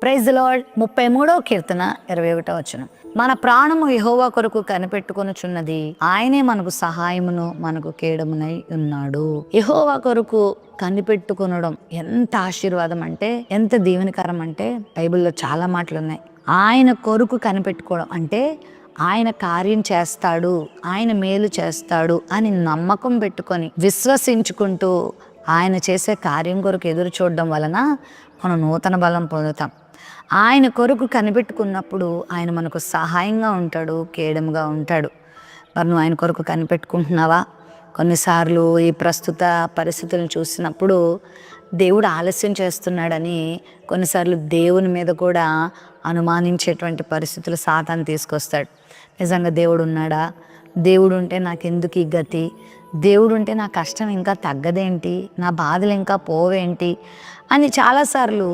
Praise the lord. 33వ కీర్తన 21వ వచనం. మన ప్రాణము యెహోవా కొరకు కనిపెట్టుకొనుచున్నది, ఆయనే మనకు సహాయమును మనకు కేడమునై ఉన్నాడు. యెహోవా కొరకు కనిపెట్టుకొనడం ఎంత ఆశీర్వాదం అంటే, ఎంత దీవెనకరం అంటే, బైబిల్లో చాలా మాటలు ఉన్నాయి. ఆయన కొరకు కనిపెట్టుకోవడం అంటే ఆయన కార్యం చేస్తాడు, ఆయన మేలు చేస్తాడు అని నమ్మకం పెట్టుకొని విశ్వసించుకుంటూ ఆయన చేసే కార్యం కొరకు ఎదురు చూడడం వలన మనం నూతన బలం పొందుతాం. ఆయన కొరకు కనిపెట్టుకున్నప్పుడు ఆయన మనకు సహాయంగా ఉంటాడు, కేడముగా ఉంటాడు. మరి నువ్వు ఆయన కొరకు కనిపెట్టుకుంటున్నావా? కొన్నిసార్లు ఈ ప్రస్తుత పరిస్థితులను చూసినప్పుడు దేవుడు ఆలస్యం చేస్తున్నాడని కొన్నిసార్లు దేవుని మీద కూడా అనుమానించేటువంటి పరిస్థితులు సాతాను తీసుకొస్తాడు. నిజంగా దేవుడు ఉన్నాడా? దేవుడు ఉంటే నాకెందుకు ఈ గతి? దేవుడు ఉంటే నా కష్టం ఇంకా తగ్గదేంటి? నా బాధలు ఇంకా పోవేంటి అని చాలాసార్లు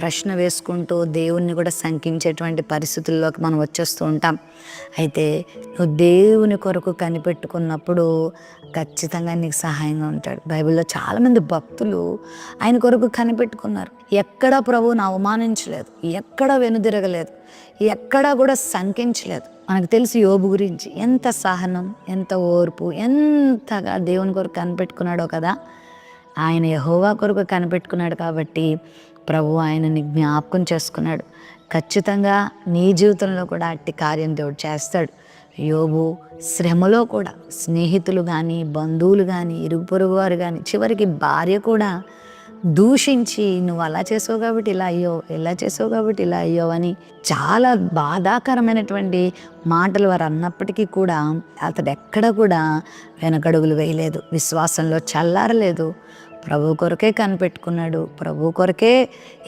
ప్రశ్న వేసుకుంటూ దేవుణ్ణి కూడా శంకించేటువంటి పరిస్థితుల్లోకి మనం వచ్చేస్తూ ఉంటాం. అయితే నువ్వు దేవుని కొరకు కనిపెట్టుకున్నప్పుడు ఖచ్చితంగా నీకు సహాయంగా ఉంటాడు. బైబిల్లో చాలామంది భక్తులు ఆయన కొరకు కనిపెట్టుకున్నారు. ఎక్కడా ప్రభువుని అవమానించలేదు, ఎక్కడా వెనుదిరగలేదు, ఎక్కడా కూడా శంకించలేదు. మనకు తెలుసు యోబు గురించి ఎంత సహనం, ఎంత ఓర్పు, ఎంతగా దేవుని కొరకు కనిపెట్టుకున్నాడో కదా. ఆయన యెహోవా కొరకు కనిపెట్టుకున్నాడు కాబట్టి ప్రభు ఆయనని జ్ఞాపకం చేసుకున్నాడు. ఖచ్చితంగా నీ జీవితంలో కూడా అట్టి కార్యం దేవుడు చేస్తాడు. యోబు శ్రమలో కూడా స్నేహితులు కానీ, బంధువులు కానీ, ఇరుగు పొరుగు వారు కానీ, చివరికి భార్య కూడా దూషించి నువ్వు అలా చేసావు కాబట్టి ఇలా అయ్యో, ఇలా చేసావు కాబట్టి ఇలా అయ్యో అని చాలా బాధాకరమైనటువంటి మాటలు వారు అన్నప్పటికీ కూడా అతడు ఎక్కడ కూడా వెనకడుగులు వేయలేదు, విశ్వాసంలో చల్లారలేదు. ప్రభు కొరకే కనిపెట్టుకున్నాడు, ప్రభు కొరకే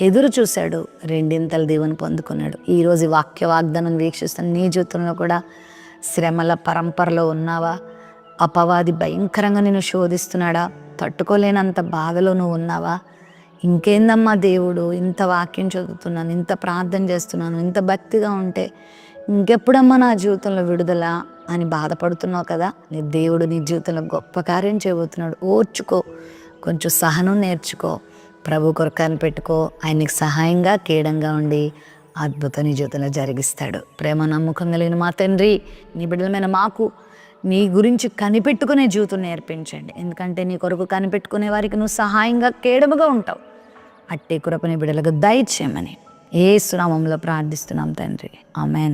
ఎదురు చూశాడు, రెండింతల దీవెన పొందుకున్నాడు. ఈరోజు ఈ వాక్య వాగ్దానం వీక్షిస్తున్న నీ జీవితంలో కూడా శ్రమల పరంపరలో ఉన్నావా? అపవాది భయంకరంగా నిన్ను శోధిస్తున్నాడా? తట్టుకోలేనంత బాధలో నువ్వు ఉన్నావా? ఇంకేందమ్మా దేవుడు, ఇంత వాక్యం చదువుతున్నాను, ఇంత ప్రార్థన చేస్తున్నాను, ఇంత భక్తిగా ఉంటే ఇంకెప్పుడమ్మా నా జీవితంలో విడుదల అని బాధపడుతున్నావు కదా. నీ దేవుడు నీ జీవితంలో గొప్ప కార్యం చేయబోతున్నాడు. ఓర్చుకో, కొంచెం సహనం నేర్చుకో, ప్రభు కొరకు కనిపెట్టుకో. ఆయనకి సహాయంగా కేడంగా ఉండి అద్భుతం నీ జీవితంలో జరిగిస్తాడు. ప్రేమ నమ్మకం కలిగిన మా తండ్రి, నీ బిడ్డలమైన మాకు నీ గురించి కనిపెట్టుకునే జీవితం నేర్పించండి. ఎందుకంటే నీ కొరకు కనిపెట్టుకునే వారికి నువ్వు సహాయంగా కేడముగా ఉంటావు. అట్టి కృప నీ బిడ్డలకు దయచేయమని యేసు నామములో ప్రార్థిస్తున్నాం తండ్రి. ఆమేన్.